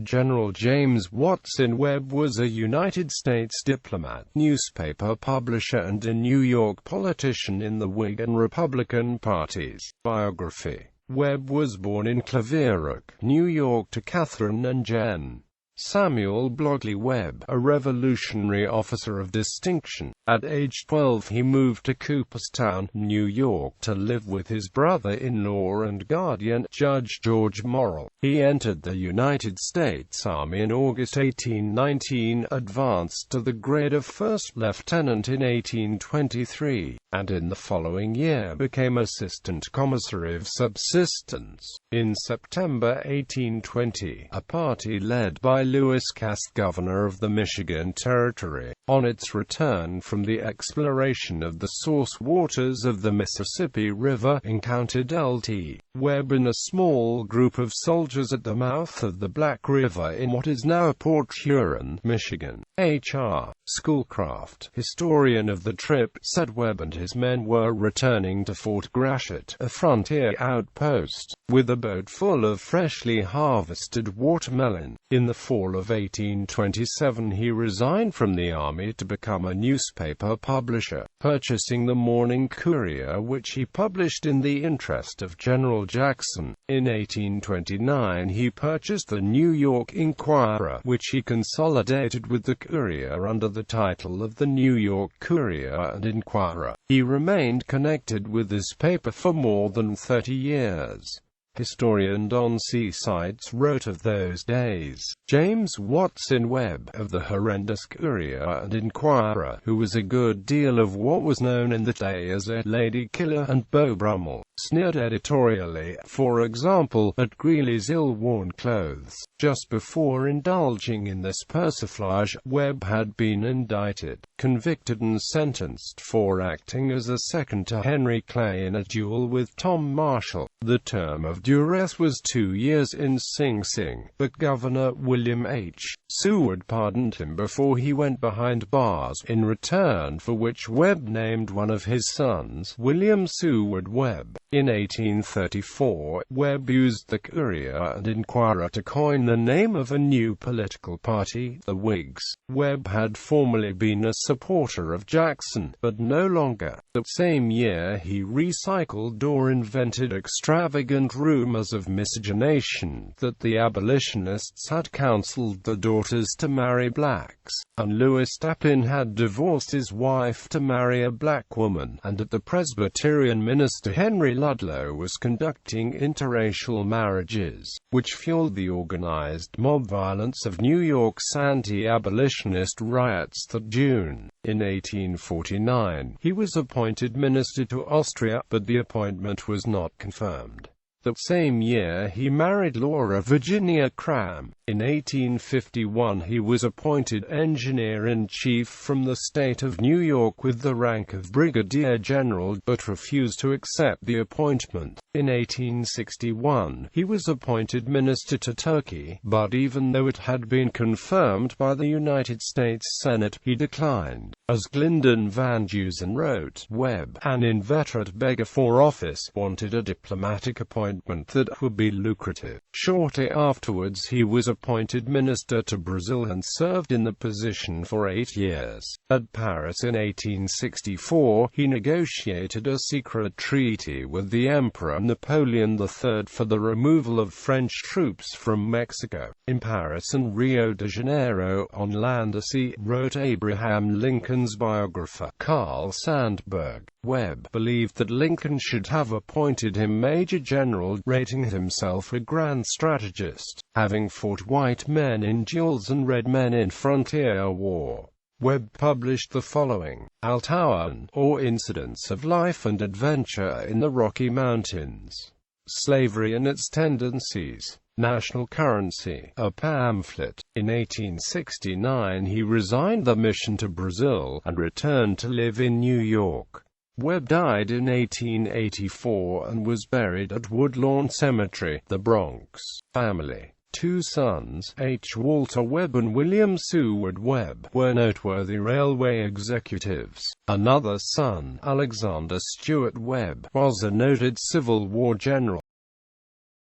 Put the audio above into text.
General James Watson Webb was a United States diplomat, newspaper publisher and a New York politician in the Whig and Republican parties. Biography. Webb was born in Claverack, New York to Catherine and Gen. Samuel Bloggley Webb, a Revolutionary officer of distinction. At age 12 he moved to Cooperstown, New York, to live with his brother-in-law and guardian, Judge George Morrill. He entered the United States Army in August 1819, advanced to the grade of first lieutenant in 1823, and in the following year became Assistant Commissary of Subsistence. In September 1820, a party led by Lewis Cass, governor of the Michigan Territory, on its return from the exploration of the source waters of the Mississippi River, encountered Lt. Webb and a small group of soldiers at the mouth of the Black River in what is now Port Huron, Michigan. H.R. Schoolcraft, historian of the trip, said Webb and his men were returning to Fort Gratiot, a frontier outpost, with a boat full of freshly harvested watermelon. In the fall of 1827 he resigned from the army to become a newspaper publisher, purchasing the Morning Courier, which he published in the interest of General Jackson. In 1829 he purchased the New York Inquirer, which he consolidated with the Courier under the title of the New York Courier and Inquirer. He remained connected with this paper for more than 30 years. Historian Don C. Sides wrote of those days. James Watson Webb, of the horrendous Courier and Inquirer, who was a good deal of what was known in the day as a lady killer and Beau Brummel, sneered editorially, for example, at Greeley's ill-worn clothes. Just before indulging in this persiflage, Webb had been indicted, convicted and sentenced for acting as a second to Henry Clay in a duel with Tom Marshall. The term of duress was 2 years in Sing Sing, but Governor William H. Seward pardoned him before he went behind bars, in return for which Webb named one of his sons William Seward Webb. In 1834, Webb used the Courier and Inquirer to coin the name of a new political party, the Whigs. Webb had formerly been a supporter of Jackson, but no longer. The same year he recycled or invented extravagant rumors of miscegenation, that the abolitionists had counseled the daughters to marry blacks, and Lewis Tappan had divorced his wife to marry a black woman, and that the Presbyterian minister Henry Ludlow was conducting interracial marriages, which fueled the organized mob violence of New York's anti-abolitionist riots that June. In 1849, he was appointed minister to Austria, but the appointment was not confirmed. That same year he married Laura Virginia Cram. In 1851 he was appointed Engineer-in-Chief from the state of New York with the rank of Brigadier General, but refused to accept the appointment. In 1861, he was appointed Minister to Turkey, but even though it had been confirmed by the United States Senate, he declined. As Glyndon Van Dusen wrote, Webb, an inveterate beggar for office, wanted a diplomatic appointment that would be lucrative. Shortly afterwards he was appointed Minister to Brazil and served in the position for 8 years. At Paris in 1864, he negotiated a secret treaty with the Emperor Napoleon III for the removal of French troops from Mexico. In Paris and Rio de Janeiro, on land or sea, wrote Abraham Lincoln's biographer, Carl Sandburg. Webb believed that Lincoln should have appointed him Major General, rating himself a grand strategist, having fought white men in duels and red men in frontier war. Webb published the following: Altauan, or Incidents of Life and Adventure in the Rocky Mountains. Slavery and Its Tendencies. National Currency, a pamphlet. In 1869 he resigned the mission to Brazil, and returned to live in New York. Webb died in 1884 and was buried at Woodlawn Cemetery, the Bronx. Family. 2 sons, H. Walter Webb and William Seward Webb, were noteworthy railway executives. Another son, Alexander Stewart Webb, was a noted Civil War general.